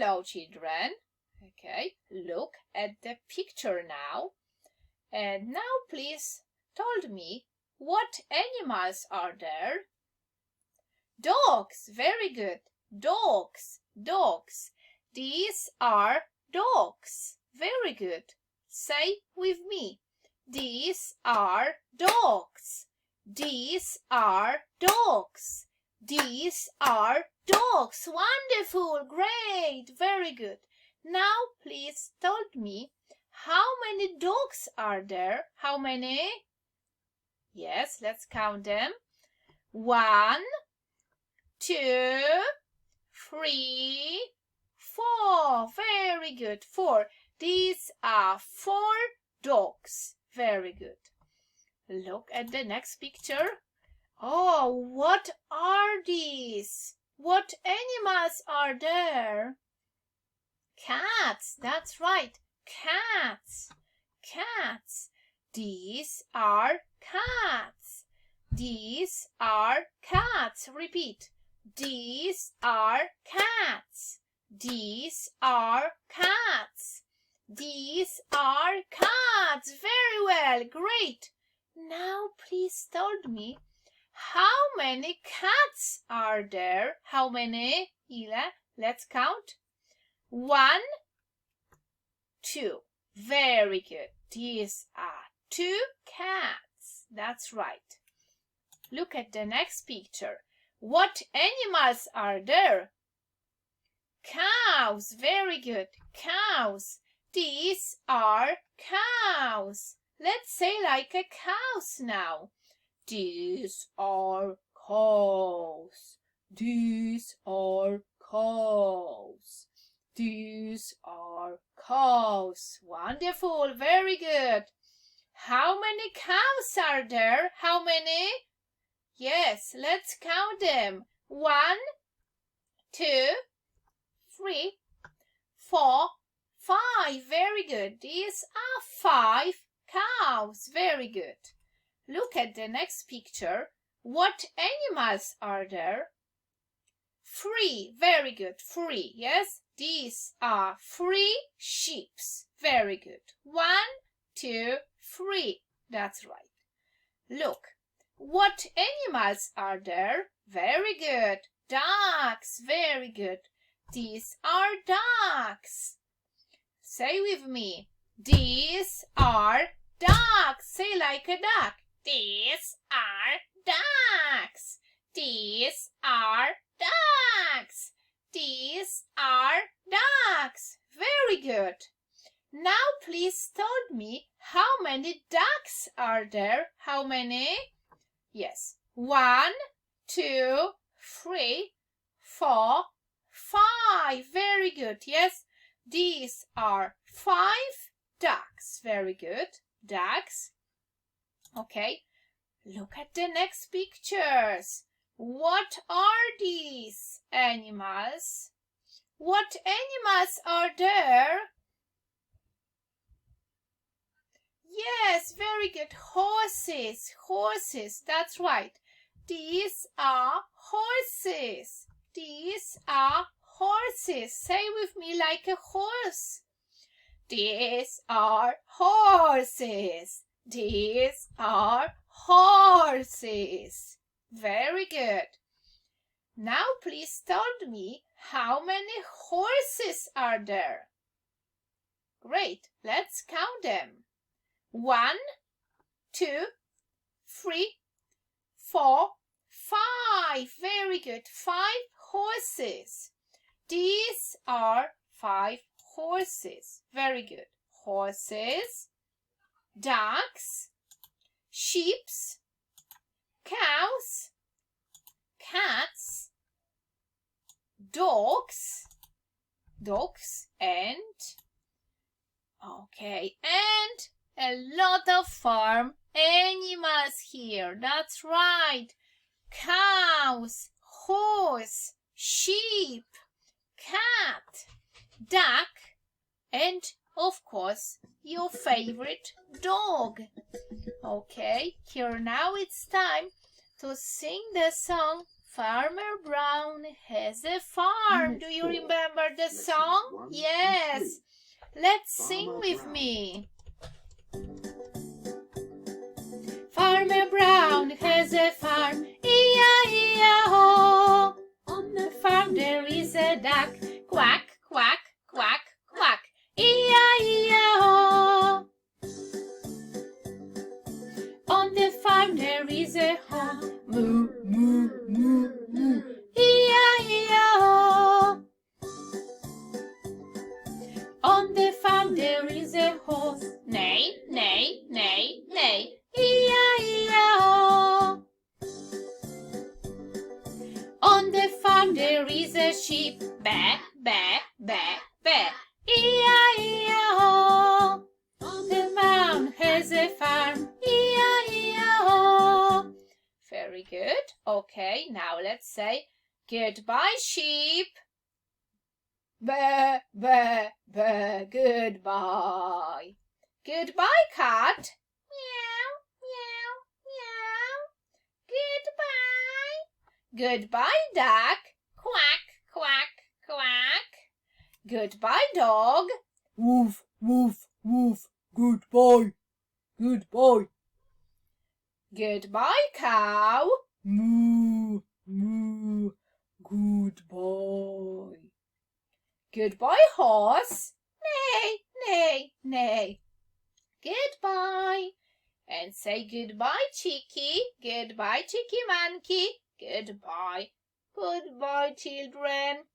Hello, children. Okay, look at the picture now. And now please tell me, what animals are there? Dogs, very good. Dogs, dogs. These are dogs. Very good. Say with me. These are dogs. These are dogs. These are dogs. Wonderful, great, very good. Now please tell me, how many dogs are there? How many? Yes, let's count them. 1, 2, 3, 4. Very good. 4. These are 4 dogs. Very good. Look at the next picture. Oh, what are these? What animals are there? Cats. That's right. Cats. Cats. These are cats. These are cats. Repeat. These are cats. These are cats. These are cats. Very well. Great. Now please tell me, how many cats are there? How many? Ile? Let's count. 1, 2. Very good. These are 2 cats. That's right. Look at the next picture. What animals are there? Cows. Very good. Cows. These are cows. Let's say like a cows now. These are cows. These are cows. These are cows. Wonderful. Very good. How many cows are there? How many? Yes, let's count them. 1, 2, 3, 4, 5. Very good. These are 5 cows. Very good. Look at the next picture. What animals are there? 3. Very good. 3. Yes, these are 3 sheep. Very good. 1, 2, 3. That's right. Look, what animals are there? Very good. Ducks. Very good. These are ducks. Say with me. These are ducks. Say like a duck. These are ducks. These are ducks. These are ducks. Very good. Now please tell me, how many ducks are there? How many? Yes. 1, 2, 3, 4, 5. Very good. Yes. These are 5 ducks. Very good. Ducks. Okay. Look at the next pictures. What are these animals? What animals are there? Yes, very good. Horses. Horses. That's right. These are horses. These are horses. Say with me like a horse. These are horses. These are horses. Very good. Now please tell me, how many horses are there? Great. Let's count them. 1, 2, 3, 4, 5. Very good. 5 horses. These are 5 horses. Very good. Horses, ducks, sheep, cows, cats, dogs, and a lot of farm animals here. That's right. Cows, horse, sheep, cat, duck, and of course your favorite dog. Okay, here now it's time to sing the song Farmer Brown has a farm. Do you remember the song? Yes. Let's sing with me. Farmer Brown has a farm, E-I-E-I-O. On the farm there is a duck, quack, quack, quack, quack, E-I-E-I-O. On the farm there is a hen, moo, moo, moo, moo, E-I-E-I-O. On the farm there is a horse, neigh, neigh, neigh, neigh, E-I-E-I-O. On the farm there is a sheep, baa, baa, baa, baa, E-I-E-I-O. The man has a farm, E-I-E-I-O. Very good. Okay, now let's say goodbye, sheep. Ba, ba, ba, goodbye. Goodbye, cat. Meow, meow, meow. Goodbye. Goodbye, duck. Quack, quack, quack. Goodbye, dog. Woof, woof, woof. Goodbye. Goodbye. Goodbye, cow. Moo, moo. Goodbye. Goodbye, horse. Neigh, neigh, neigh. Goodbye. And say goodbye, chickie. Goodbye, chicky monkey. Goodbye. Goodbye, children.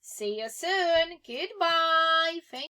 See you soon. Goodbye. Thank